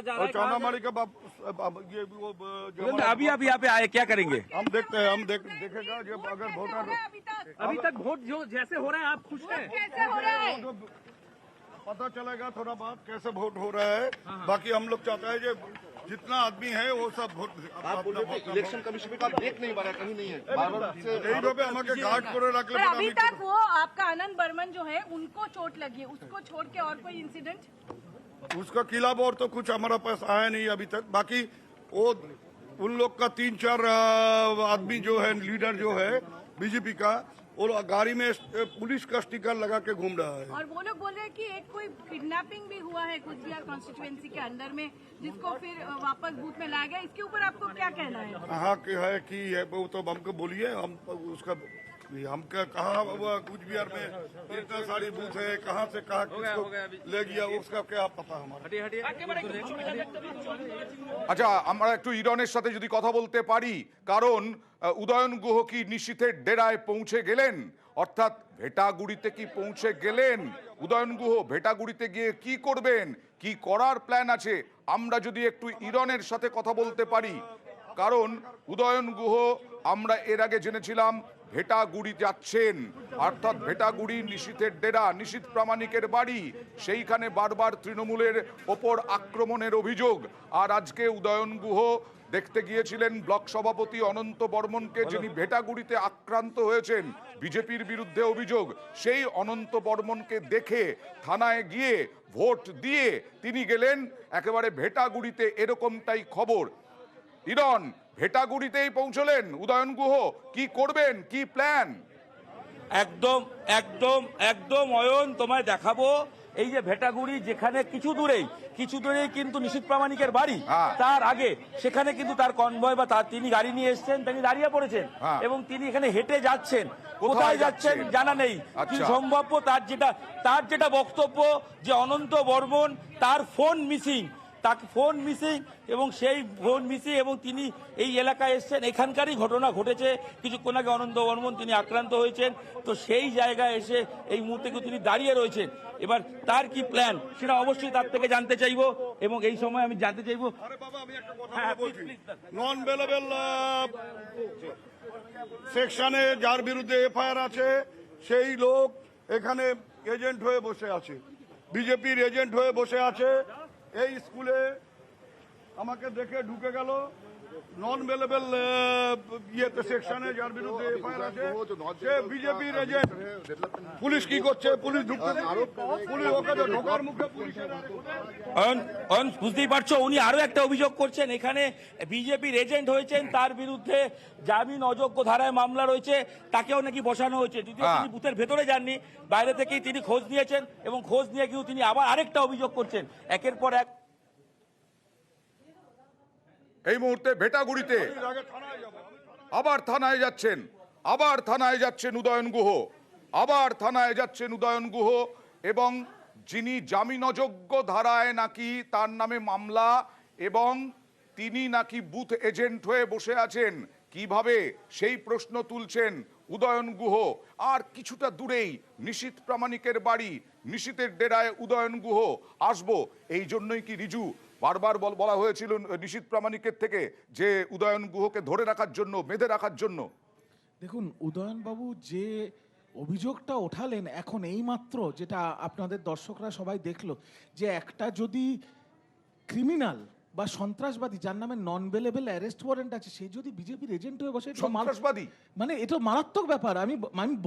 जा रहा है। चौनामारी का ये अभी अभी यहाँ पे आए, क्या करेंगे? हम देखते हैं, हम देखेगा जब अगर वोटर अभी तक वोट जो जैसे हो रहा है, आप खुश हैं? कैसे हो रहा है? पता चलेगा थोड़ा बहुत कैसे वोट हो रहा है। बाकी हम लोग चाहते हैं जो जितना आदमी है वो सब वोट। आप बोल रहे थे इलेक्शन कमीशन का देख नहीं पा रहा, कहीं नहीं है, बार-बार से हमारे गार्ड को रख पर अभी तक वो आपका आनंद बर्मन जो है उनको चोट लगी है, उसको छोड़ के और कोई इंसिडेंट? उसका किला बोर तो कुछ हमारा पास आया नहीं अभी तक। बाकी वो उन लोग का 3-4 आदमी जो है, लीडर जो है बीजेपी का, और गाड़ी में पुलिस का स्टिकर लगा के घूम रहा है। और वो लोग बोल रहे हैं कि एक कोई किडनैपिंग भी हुआ है कुछ बिहार कॉन्स्टिट्यूएंसी के अंदर में, जिसको फिर वापस बूथ में लाया गया। इसके ऊपर आपको क्या कहना है? हाँ है कि है वो तो हमको बोलिए, हम उसका हम कहा कुछ बिहार में इतना सारी बूथ है, कहाँ से कहाँ किसको ले गया उसका क्या पता हमारा। আচ্ছা, আমরা একটু ইরনের সাথে যদি কথা বলতে পারি, কারণ উদয়ন গুহ কি নিশীথের ডেরায় পৌঁছে গেলেন, অর্থাৎ ভেটাগুড়িতে কি পৌঁছে গেলেন? উদয়ন গুহ ভেটাগুড়িতে গিয়ে কি করবেন, কি করার প্ল্যান আছে, আমরা যদি একটু ইরনের সাথে কথা বলতে পারি। কারণ উদয়ন গুহ আমরা এর আগে জেনেছিলাম ভেটাগুড়ি যাচ্ছেন, অর্থাৎ ভেটাগুড়ি নিশীথের ডেরা, নিশীথ প্রামাণিকের বাড়ি, সেইখানে বারবার তৃণমূলের ওপর আক্রমণের অভিযোগ। আর আজকে উদয়ন গুহ দেখতে গিয়েছিলেন ব্লক সভাপতি অনন্ত বর্মনকে, যিনি ভেটাগুড়িতে আক্রান্ত হয়েছেন, বিজেপির বিরুদ্ধে অভিযোগ। সেই অনন্ত বর্মনকে দেখে থানায় গিয়ে ভোট দিয়ে তিনি গেলেন একেবারে ভেটাগুড়িতে, এরকমটাই খবর। ইরন, ভেটাগুড়িতেই পৌঁছলেন উদয়ন গুহ, কি করবেন, কি প্ল্যান? একদম একদম একদম অয়ন, তোমায় দেখাবো এই যে ভেটাগুড়ি, যেখানে কিছু দূরেই কিন্তু নিশীথ প্রামাণিকের বাড়ি, তার আগে সেখানে কিন্তু তার কনভয় বা তিনি গাড়ি নিয়ে এসেছেন, তিনি দাঁড়িয়ে পড়েছেন এবং তিনি এখানে হেঁটে যাচ্ছেন। কোথায় যাচ্ছেন জানা নেই, কিন্তু সম্ভাব্য তার যেটা বক্তব্য যে অনন্ত বর্মন তার ফোন মিসিং, তাকে ফোন মিসিং এবং সেই ফোন মিসিং এবং তিনি এই এলাকায় এসছেন। এখানকারই ঘটনা ঘটেছে কিছুক্ষণ আগে, অনন্ত বর্মন তিনি আক্রান্ত হয়েছেন। তো সেই জায়গায় এসে এই মুহূর্তে তিনি দাঁড়িয়ে রয়েছেন। এবার তার কি প্ল্যান সেটা অবশ্যই তার থেকে জানতে চাইবো এবং এই সময় আমি জানতে চাইবো। নন বেলেবল সেকশনে যার বিরুদ্ধে এফআইআর আছে সেই লোক এখানে এজেন্ট হয়ে বসে আছে, বিজেপির এজেন্ট হয়ে বসে আছে। এই স্কুলে আমাকে দেখে ঢুকে গেল, নন বেলেবল ইয়েতে সেকশনে যার বিরুদ্ধে এফআইআর আছে সে বিজেপির এজেন্ট। পুলিশ কি করছে? পুলিশ পুলিশ ওকে ঢোকার মুখে পুলিশের বুঝতেই পারছো, উনি আরো একটা অভিযোগ করছেন, এখানে বিজেপির এজেন্ট হয়েছেন, তার বিরুদ্ধে জামিন অযোগ্য ধারায় মামলা রয়েছে, তাকেও নাকি বসানো হয়েছে। যদিও তিনি বুথের ভেতরে যাননি, বাইরে থেকেই তিনি খোঁজ নিয়েছেন এবং খোঁজ নিয়ে গিয়েও তিনি আবার আরেকটা অভিযোগ করছেন একের পর এক। এই মুহূর্তে ভেটাগুড়িতে আবার থানায় যাচ্ছেন, আবার থানায় যাচ্ছেন উদয়ন গুহ, আবার থানায় যাচ্ছেন উদয়ন গুহ, এবং যিনি জামিন অযোগ্য ধারায় নাকি তার নামে মামলা এবং তিনি নাকি বুথ এজেন্ট হয়ে বসে আছেন, কিভাবে সেই প্রশ্ন তুলছেন উদয়ন গুহ। আর কিছুটা দূরেই নিশীথ প্রামাণিকের বাড়ি, নিশীথের ডেরায় উদয়ন গুহ আসবো। এই জন্যই কি রিজু বারবার বলা হয়েছিল নিশীথ প্রামাণিকের থেকে যে উদয়ন গুহকে ধরে রাখার জন্য, বেঁধে রাখার জন্য? দেখুন, উদয়নবাবু যে অভিযোগটা ওঠালেন এখন এইমাত্র, যেটা আপনাদের দর্শকরা সবাই দেখলো, যে একটা যদি ক্রিমিনাল বা সন্ত্রাসবাদী যার নামে নন বেলেবল অ্যারেস্ট ওয়ারেন্ট আছে, সে যদি বিজেপির এজেন্ট হয়ে বসে, সন্ত্রাসবাদী মানে এটা মারাত্মক ব্যাপার। আমি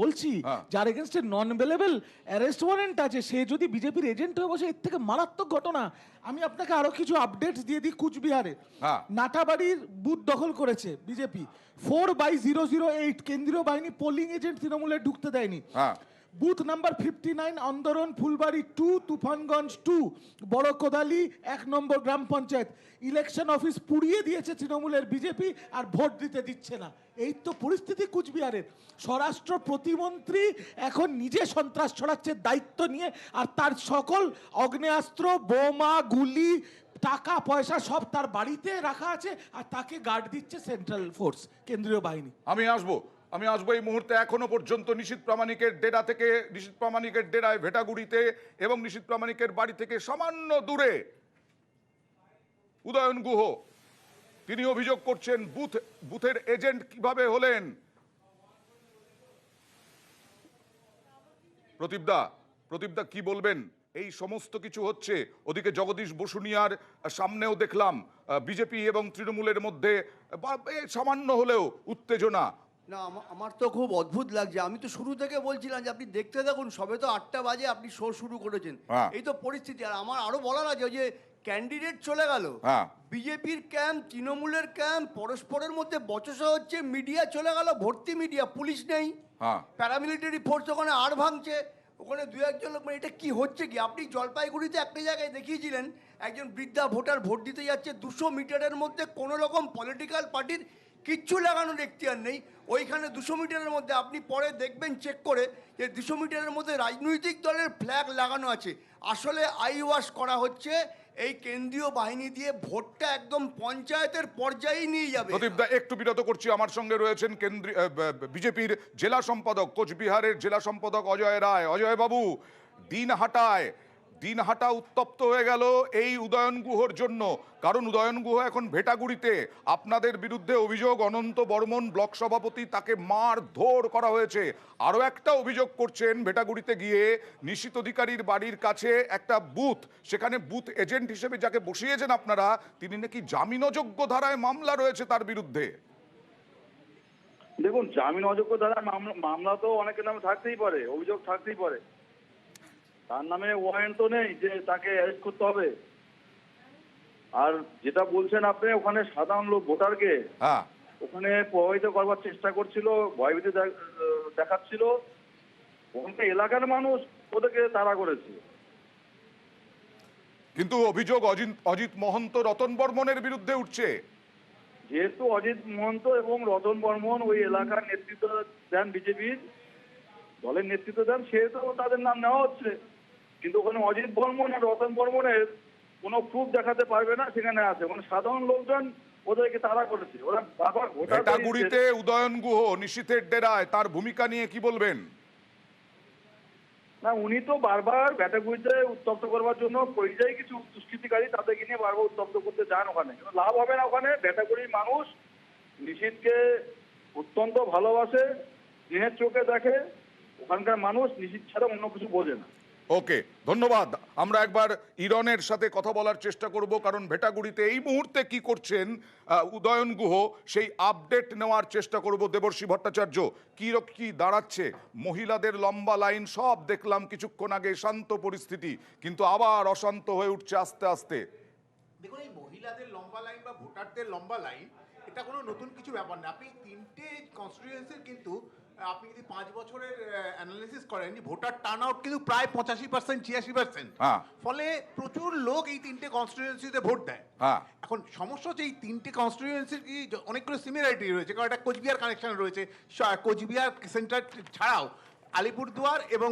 বলছি যার এগেনস্টে নন বেলেবল অ্যারেস্ট ওয়ারেন্ট আছে সে যদি বিজেপির এজেন্ট হয়ে বসে, এর থেকে মারাত্মক ঘটনা। আমি আপনাকে আরো কিছু আপডেটস দিয়ে দিই। কুচবিহারে নাটাবাড়ির বুথ দখল করেছে বিজেপি, 4/008 কেন্দ্রীয় বাহিনী পোলিং এজেন্ট তৃণমূলে ঢুকতে দেয়নি। বুথ নাম্বার 59 অন্দরন ফুলবাড়ি 2 তুফানগঞ্জ 2 বড় কোদালি 1 নম্বর গ্রাম পঞ্চায়েত ইলেকশন অফিস পুড়িয়ে দিয়েছে তৃণমূলের বিজেপি, আর ভোট দিতে দিচ্ছে না। এই তো পরিস্থিতি কুচবিহারের। স্বরাষ্ট্র প্রতিমন্ত্রী এখন নিজে সন্ত্রাস ছড়াচ্ছে দায়িত্ব নিয়ে, আর তার সকল অগ্নেয়াস্ত্র, বোমা, গুলি, টাকা পয়সা সব তার বাড়িতে রাখা আছে, আর তাকে গার্ড দিচ্ছে সেন্ট্রাল ফোর্স, কেন্দ্রীয় বাহিনী। আমি আসবো এই মুহূর্তে এখনো পর্যন্ত নিশীথ প্রামাণিকের ডেরা থেকে, নিশীথ প্রামাণিকের ডেরায় ভেটাগুড়িতে এবং নিশীথ প্রামাণিকের বাড়ি থেকে সামান্য দূরে উদয়ন গুহ, তিনি অভিযোগ করছেন বুথের এজেন্ট কিভাবে হলেন। প্রদীপদা কি বলবেন? এই সমস্ত কিছু হচ্ছে, ওদিকে জগদীশ বসুনিয়ার সামনেও দেখলাম বিজেপি এবং তৃণমূলের মধ্যে সামান্য হলেও উত্তেজনা। না, আমার তো খুব অদ্ভুত লাগছে। আমি তো শুরু থেকে বলছিলাম যে আপনি দেখতে থাকুন, সবে তো 8টা বাজে আপনি শো শুরু করেছেন, এই তো পরিস্থিতি। আর আমার আরো বলার আছে, ওই যে ক্যান্ডিডেট চলে গেল, বিজেপির ক্যাম্প, তৃণমূলের ক্যাম্প, পরস্পরের মধ্যে বচসা হচ্ছে, মিডিয়া চলে গেল, ভর্তি মিডিয়া, পুলিশ নেই, প্যারামিলিটারি ফোর্স ওখানে আড় ভাঙছে, ওখানে দু একজন লোক, মানে এটা কি হচ্ছে কি? আপনি জলপাইগুড়িতে একটা জায়গায় দেখিয়েছিলেন একজন বৃদ্ধা ভোটার ভোট দিতে যাচ্ছে, 200 মিটারের মধ্যে কোনো রকম পলিটিক্যাল পার্টির কিচ্ছু লাগানোর এখতিয়ার নেই। ওইখানে 200 মিটারের মধ্যে আপনি পরে দেখবেন চেক করে যে 200 মিটারের মধ্যে রাজনৈতিক দলের ফ্ল্যাগ লাগানো আছে। আসলে আই ওয়াশ করা হচ্ছে, এই কেন্দ্রীয় বাহিনী দিয়ে ভোটটা একদম পঞ্চায়েতের পর্যায়ে নিয়ে যাবে। প্রদীপদা, একটু বিরত করছি, আমার সঙ্গে রয়েছেন কেন্দ্রীয় বিজেপির জেলা সম্পাদক, কোচবিহারের জেলা সম্পাদক অজয় রায়। অজয় বাবু, দিনহাটা উত্তপ্ত হয়ে গেল এই উদয়ন গুহর জন্য, কারণ উদয়ন গুহ এখন ভেটাগুড়িতে। আপনাদের বিরুদ্ধে অভিযোগ, অনন্ত বর্মন ব্লক সভাপতি, তাকে মারধর করা হয়েছে। আরও একটা অভিযোগ করছেন, ভেটাগুড়িতে গিয়ে নিশীথ অধিকারীর বাড়ির কাছে একটা বুথ, সেখানে বুথ এজেন্ট হিসেবে যাকে বসিয়েছেন আপনারা, তিনি নাকি জামিনযোগ্য ধারায় মামলা রয়েছে তার বিরুদ্ধে। দেখুন, জামিন অযোগ্য ধারায় মামলা তো অনেকের নামে থাকতেই পারে, অভিযোগ থাকতেই পারে, তার নামে ওয়ারেন্ট তো নেই যে তাকে অ্যারেস্ট করতে হবে। আর যেটা বলছেন আপনি, ওখানে সাধারণ লোক ভোটারকে ওখানে প্রভাবিত করবার চেষ্টা করছিল, ভয়ভীতি দেখাচ্ছিল, ওখানে এলাকার মানুষ ওদেরকে তাড়া করেছে। কিন্তু অভিযোগ অজিত মহন্ত, রতন বর্মনের বিরুদ্ধে উঠছে। যেহেতু অজিত মহন্ত এবং রতন বর্মন ওই এলাকার নেতৃত্ব দেন, বিজেপির দলের নেতৃত্ব দেন, সেহেতু তাদের নাম নেওয়া হচ্ছে। কিন্তু ওখানে অজিত বর্মন আর রতন বর্মনের কোনো প্রুফ দেখাতে পারবে না, সেখানে আছে ওখানে সাধারণ লোকজন ওদেরকে তাড়া করেছে। ওরা বারবার ভেটাগুড়িতে উদয়ন গুহ নিশীথের ডেরায়, তার ভূমিকা নিয়ে কি বলবেন? না, উনি তো বারবার ভেটাগুড়িতে উত্তপ্ত করবার জন্য পরিযায়ী কিছু দুষ্কৃতিকারী, তাদেরকে নিয়ে বারবার উত্তপ্ত করতে যান ওখানে, কিন্তু লাভ হবে না। ওখানে ভেটাগুড়ির মানুষ নিশীথকে অত্যন্ত ভালোবাসে, দিনের চোখে দেখে, ওখানকার মানুষ নিশীথ ছাড়া অন্য কিছু বোঝে না। ওকে, ধন্যবাদ। আমরা একবার ইরনের সাথে কথা বলার চেষ্টা করব, কারণ ভেটাগুড়িতে এই মুহূর্তে কি করছেন উদয়ন গুহ, সেই আপডেট নেওয়ার চেষ্টা করব। দেবর্ষী ভট্টাচার্য, কি দাঁড়াচ্ছে? মহিলাদের লম্বা লাইন সব দেখলাম কিছুক্ষণ আগে, শান্ত পরিস্থিতি, কিন্তু আবার অশান্ত হয়ে উঠছে আস্তে আস্তে। দেখুন, এই মহিলাদের লম্বা লাইন বা ভোটারদের লম্বা লাইন, এটা কোনো নতুন কিছু ব্যাপার না। আপনি 3টে কনস্টিটিউয়েন্সির কিন্তু আপনি যদি 5 বছরের অ্যানালিসিস করেন, ভোটার টার্ন আউট কিন্তু প্রায় 85% 86%। ফলে প্রচুর লোক এই 3টে কনস্টিটিউয়েন্সিতে ভোট দেয়। এখন সমস্যা হচ্ছে, এই 3টে কনস্টিটিউয়েন্সির কি অনেকগুলো সিমিলারিটি রয়েছে, কারণ একটা কোচবিহার কানেকশন রয়েছে। কোচবিহার সেন্টার ছাড়াও আলিপুরদুয়ার এবং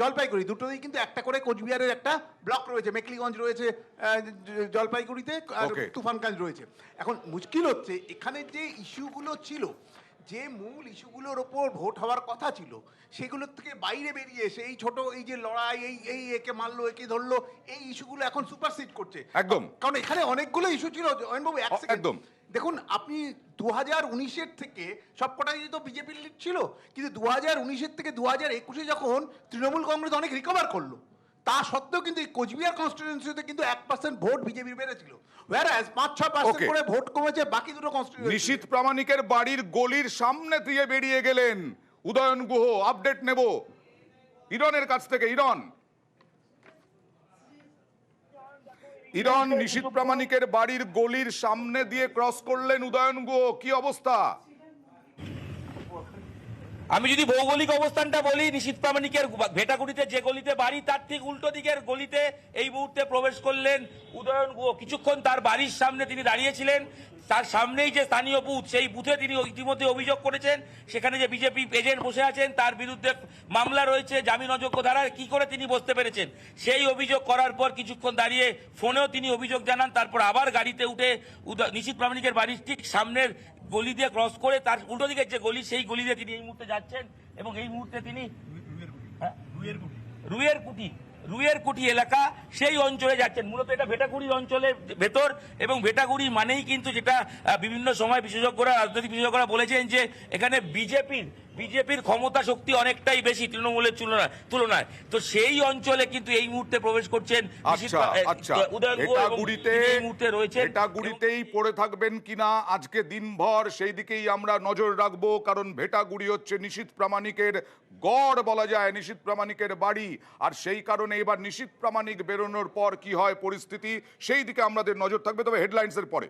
জলপাইগুড়ি দুটোতেই কিন্তু একটা করে কোচবিহারের একটা ব্লক রয়েছে, মেকলিগঞ্জ রয়েছে জলপাইগুড়িতে, আর তুফানগঞ্জ রয়েছে। এখন মুশকিল হচ্ছে, এখানে যে ইস্যুগুলো ছিল, যে মূল ইস্যুগুলোর ওপর ভোট হওয়ার কথা ছিল, সেগুলোর থেকে বাইরে বেরিয়ে এসে এই ছোট এই যে লড়াই, এই একে মারলো, একে ধরলো, এই ইস্যুগুলো এখন সুপারসিড করছে একদম। কারণ এখানে অনেকগুলো ইস্যু ছিল অয়নবাবু, একদম দেখুন, আপনি 2019-এর থেকে সবকটাই তো বিজেপির লিড ছিল, কিন্তু 2019-এর থেকে 2021-এ যখন তৃণমূল কংগ্রেস অনেক রিকভার করলো, তা সত্ত্বেও কিন্তু এই কোচবিহার কনস্টিটিউয়েন্সিতে কিন্তু 1% ভোট বিজেপির বেড়েছিল, whereas 5-6% করে ভোট কমেছে বাকি দুটো কনস্টিটিউয়েন্সি। নিশীথ প্রামাণিকের বাড়ির গলির সামনে দিয়ে বেরিয়ে গেলেন উদয়ন গুহ। আপডেট নেব ইরনের কাছ থেকে। ইরন, নিশীথ প্রামাণিকের বাড়ির গলির সামনে দিয়ে ক্রস করলেন উদয়ন গুহ, কি অবস্থা? আমি যদি ভৌগোলিক অবস্থানটা বলি, নিশীথ প্রামাণিকের ভেটাগুড়িতে যে গলিতে বাড়ি, তার ঠিক উল্টো দিকের গলিতে এই মুহূর্তে প্রবেশ করলেন উদয়ন গুহ। কিছুক্ষণ তার বাড়ির সামনে তিনি দাঁড়িয়েছিলেন, তার সামনেই যে স্থানীয় বুথ, সেই বুথে তিনি ইতিমধ্যে অভিযোগ করেছেন সেখানে যে বিজেপি এজেন্ট বসে আছেন, তার বিরুদ্ধে মামলা রয়েছে জামিন অযোগ্য ধারায়। কি করে তিনি বসতে পেরেছেন, সেই অভিযোগ করার পর কিছুক্ষণ দাঁড়িয়ে ফোনেও তিনি অভিযোগ জানান, তারপর আবার গাড়িতে উঠে নিশীথ প্রামাণিকের বাড়ির ঠিক সামনের গলি দিয়ে ক্রস করে তার উল্টো দিকের যে গলি, সেই গলি দিয়ে তিনি এই মুহূর্তে যাচ্ছেন। এবং এই মুহূর্তে তিনি রুইয়ের কুটি রুয়েরকুটি এলাকা সেই অঞ্চলে যাচ্ছেন। মূলত এটা ভেটাগুড়ির অঞ্চলের ভেতর, এবং ভেটাগুড়ি মানেই কিন্তু যেটা বিভিন্ন সময় বিশেষজ্ঞরা, রাজনৈতিক বিশেষজ্ঞরা বলেছেন যে এখানে বিজেপির ক্ষমতা শক্তি অনেকটাই বেশি তৃণমূলের তুলনায়। তো সেই অঞ্চলে কিন্তু এই মুহূর্তে প্রবেশ করছেন উদয়ন গুহ, এবং এই মুহূর্তে রয়েছেন। ভেটাগুড়িতেই পড়ে থাকবেন কিনা আজকে দিনভর সেই দিকেই আমরা নজর রাখবো, কারণ ভেটাগুড়ি হচ্ছে নিশীথ প্রামাণিকের গড় বলা যায়, নিশীথ প্রামাণিকের বাড়ি। আর সেই কারণে এবার নিশীথ প্রামাণিক বেরোনোর পর কি হয় পরিস্থিতি, সেই দিকে আমাদের নজর থাকবে। তবে হেডলাইন্সের পরে